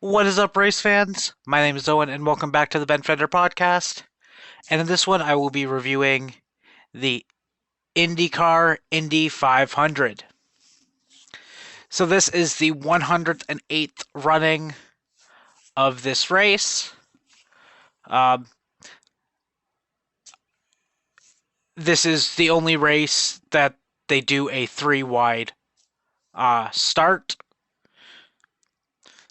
What is up, race fans? My name is Owen, and welcome back to the Ben Fender podcast. And in this one, I will be reviewing the IndyCar Indy 500. So this is the 108th running of this race. This is the only race that they do a three-wide start.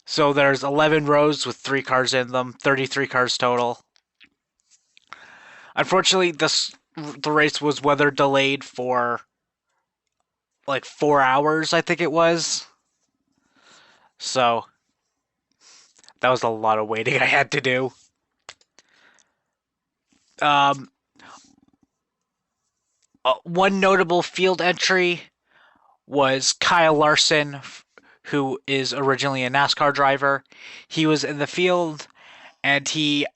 So there's 11 rows with 3 cars in them, 33 cars total. Unfortunately, the race was weather delayed for like 4 hours, I think it was. So that was a lot of waiting I had to do. Um, One notable field entry was Kyle Larson, who is originally a NASCAR driver. He was in the field, and he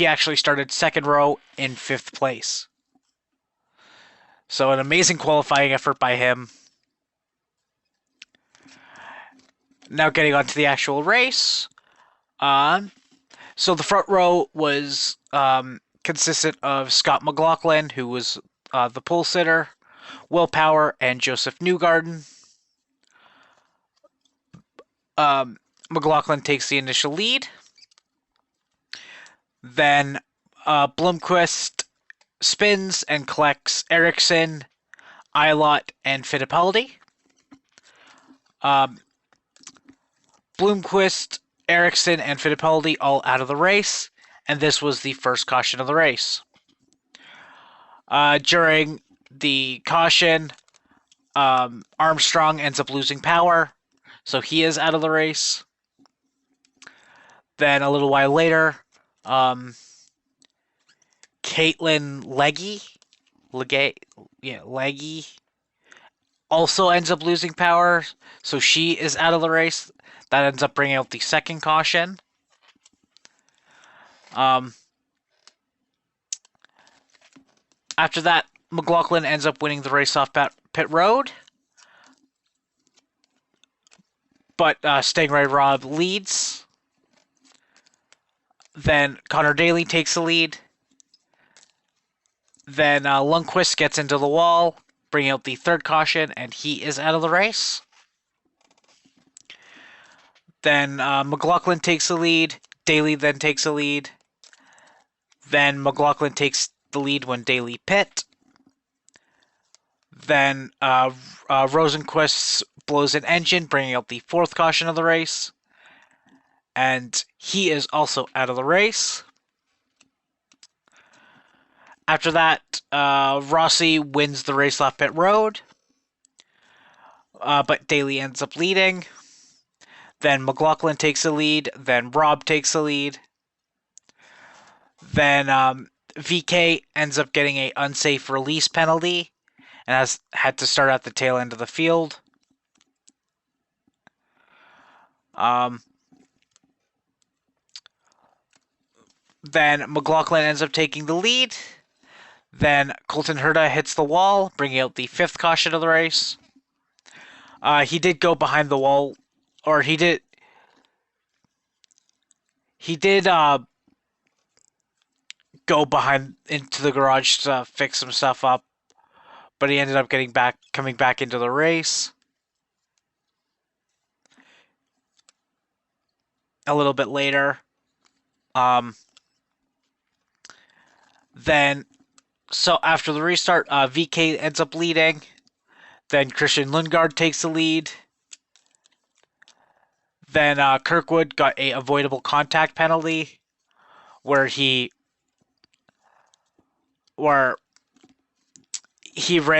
actually started second row in 5th place. So an amazing qualifying effort by him. Now getting on to the actual race. So the front row was consisted of Scott McLaughlin, who was the pole sitter, Will Power, and Joseph Newgarden. McLaughlin takes the initial lead. Then Blomqvist spins and collects Ericsson, Ilott, and Fittipaldi. Blomqvist, Ericsson, and Fittipaldi all out of the race, and this was the first caution of the race. During the caution, Armstrong ends up losing power, so he is out of the race. Then a little while later, Caitlin Legge also ends up losing power, so she is out of the race. That ends up bringing out the second caution. After that, McLaughlin ends up winning the race off pit road. But Stingray Rob leads. Then Connor Daly takes the lead. Then Lundqvist gets into the wall, bringing out the third caution, and he is out of the race. Then McLaughlin takes the lead. Daly then takes the lead. Then McLaughlin takes the lead when Daly pit. Then Rosenqvist blows an engine, bringing out the fourth caution of the race. And he is also out of the race. After that, Rossi wins the race off pit road. But Daly ends up leading. Then McLaughlin takes the lead. Then Rob takes the lead. Then VK ends up getting an unsafe release penalty and had to start at the tail end of the field. Then McLaughlin ends up taking the lead. Then Colton Herta hits the wall, bringing out the fifth caution of the race. He did go behind the wall, or he did go behind into the garage to fix some stuff up, but he ended up coming back into the race a little bit later. Then, so after the restart, VK ends up leading. Then Christian Lundgaard takes the lead. Then Kirkwood got a avoidable contact penalty where he ran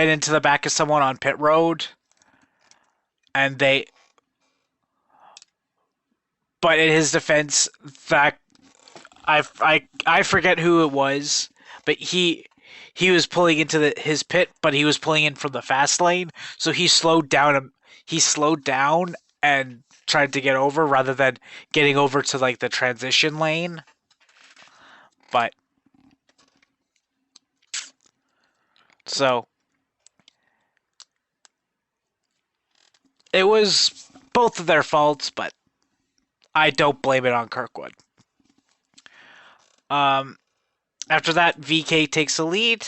into the back of someone on pit road, and but in his defense, that I forget who it was, but he was pulling into his pit, but he was pulling in from the fast lane, so he slowed down and tried to get over rather than getting over to like the transition lane. But so it was both of their faults, but I don't blame it on Kirkwood. Um, After that, VK takes the lead.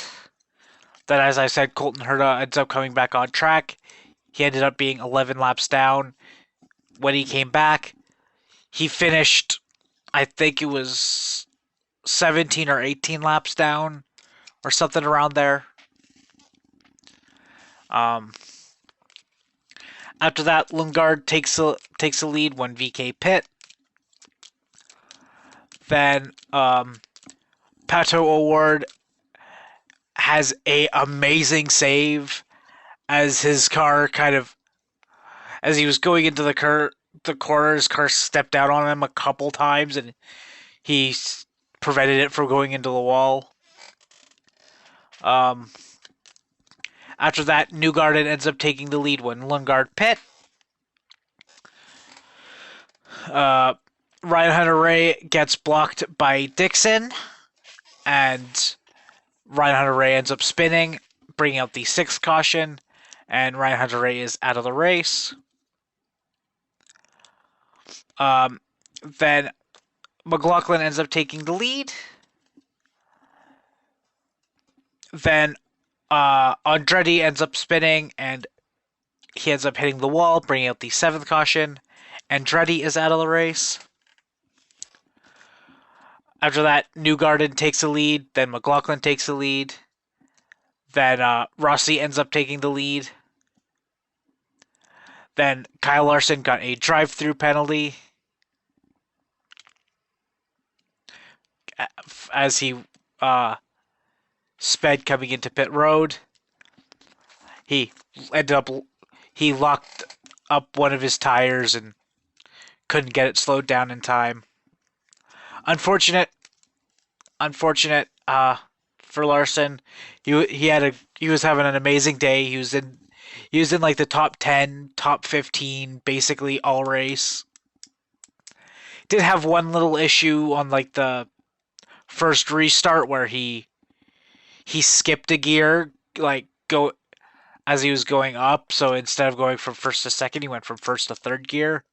Then, as I said, Colton Herta ends up coming back on track. He ended up being 11 laps down. When he came back, he finished, I think it was 17 or 18 laps down, or something around there. Um, After that, Lundgaard takes a lead when VK pit. Then Pato O'Ward has a amazing save as his car as he was going into the corner, his car stepped out on him a couple times and he prevented it from going into the wall. Um, After that, Newgarden ends up taking the lead when Lundgaard pit. Ryan Hunter-Ray gets blocked by Dixon, and Ryan Hunter-Ray ends up spinning, bringing out the sixth caution, and Ryan Hunter-Ray is out of the race. Then McLaughlin ends up taking the lead. Then Andretti ends up spinning, and he ends up hitting the wall, bringing out the seventh caution. Andretti is out of the race. After that, Newgarden takes the lead. Then McLaughlin takes the lead. Then Rossi ends up taking the lead. Then Kyle Larson got a drive-through penalty as he sped coming into pit road. He locked up one of his tires and couldn't get it slowed down in time. Unfortunate for Larson. He was having an amazing day. He was in like the top 10, top 15, basically all race. Did have one little issue on like the first restart where he skipped a gear like go as he was going up, so instead of going from first to second, he went from first to third gear,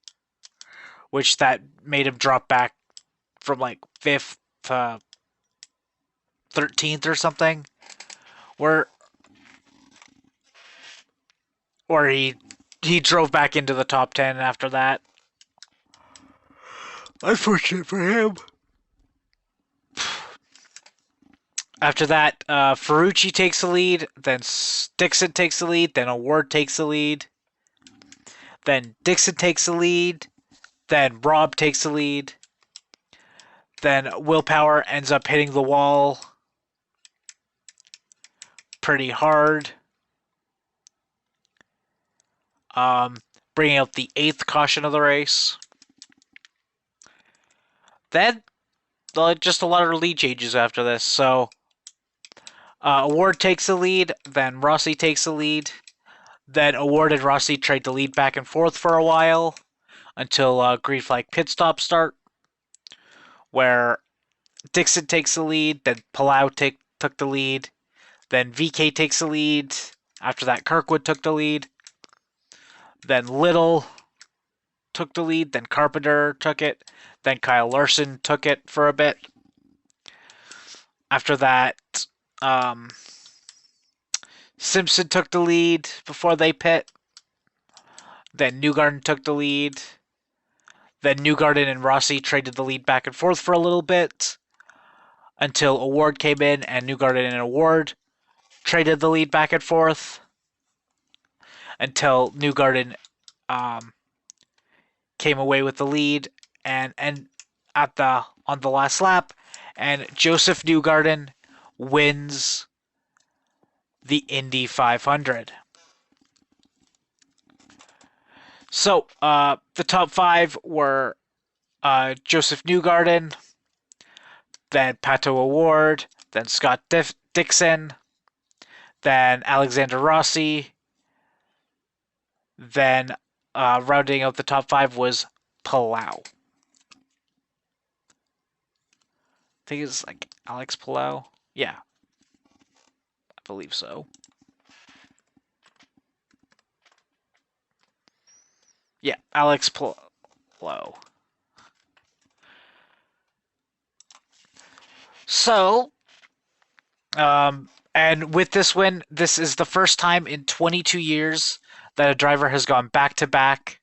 which that made him drop back from like 5th to 13th or something, where he drove back into the top 10 after that. Unfortunate for him. After that, Ferrucci takes the lead, then Dixon takes the lead, then O'Ward takes the lead, then Dixon takes the lead, then Rob takes the lead, then Willpower ends up hitting the wall pretty hard, bringing out the 8th caution of the race. Then, just a lot of lead changes after this, so O'Ward takes the lead, then Rossi takes the lead, then O'Ward and Rossi trade the lead back and forth for a while until green flag pit stop start, where Dixon takes the lead, then Palau took the lead, then VK takes the lead. After that, Kirkwood took the lead. Then Little took the lead, then Carpenter took it, then Kyle Larson took it for a bit. After that, Simpson took the lead before they pit. Then Newgarden took the lead. Then Newgarden and Rossi traded the lead back and forth for a little bit until O'Ward came in, and Newgarden and O'Ward traded the lead back and forth until Newgarden came away with the lead and on the last lap, and Joseph Newgarden wins the Indy 500. So the top 5 were Joseph Newgarden, then Pato O'Ward, then Scott Dixon, then Alexander Rossi, then rounding out the top 5 was Palau. I think it's like Alex Palau. Yeah, I believe so. Yeah, Alex Palau. So, and with this win, this is the first time in 22 years that a driver has gone back to back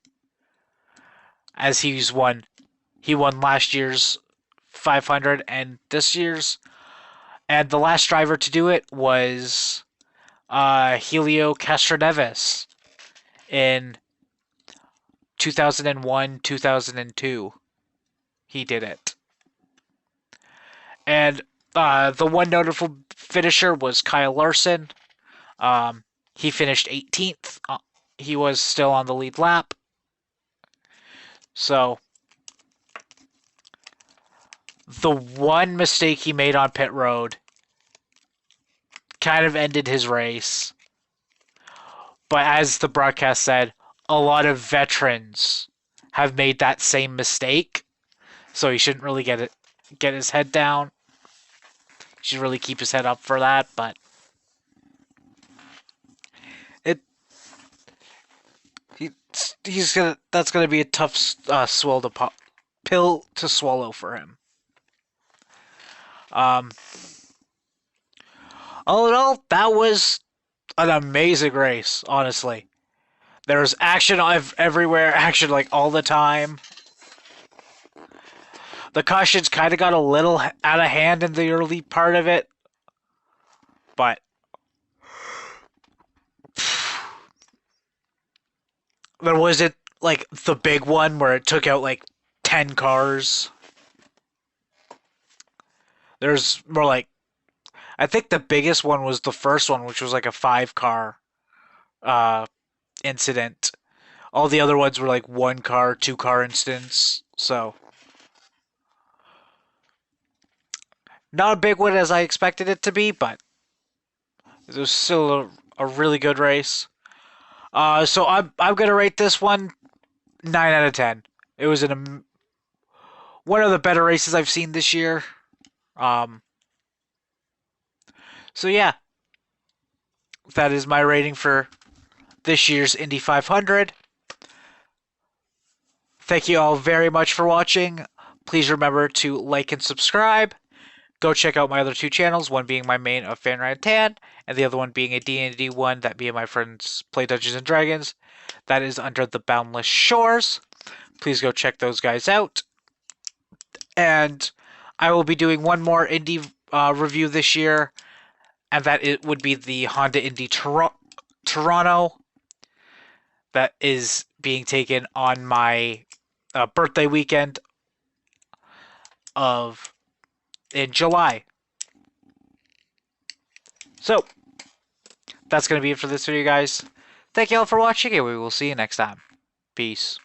as he won last year's 500 and this year's. And the last driver to do it was Helio Castroneves in 2001, 2002. He did it. And the one notable finisher was Kyle Larson. He finished 18th. He was still on the lead lap. So, the one mistake he made on pit road kind of ended his race. But as the broadcast said, a lot of veterans have made that same mistake. So he shouldn't really get his head down. He should really keep his head up for that, but that's gonna be a tough pill to swallow for him. All in all, that was an amazing race. Honestly, there was action everywhere, action like all the time. The cautions kind of got a little out of hand in the early part of it, but there wasn't like the big one where it took out like 10 cars. There's more like, I think the biggest one was the first one, which was like a 5-car incident. All the other ones were like 1-car, 2-car incidents. So, not a big one as I expected it to be, but it was still a really good race. So I'm gonna rate this one 9 out of 10. It was one of the better races I've seen this year. So yeah, that is my rating for this year's Indy 500. Thank you all very much for watching. Please remember to like and subscribe. Go check out my other 2 channels, one being my main of Fan Ryan Tan, and the other one being a D&D one that me and my friends play Dungeons and Dragons. That is under the Boundless Shores. Please go check those guys out. And I will be doing one more Indy review this year, and that it would be the Honda Indy Toronto that is being taken on my birthday weekend in July. So, that's going to be it for this video, guys. Thank you all for watching, and we will see you next time. Peace.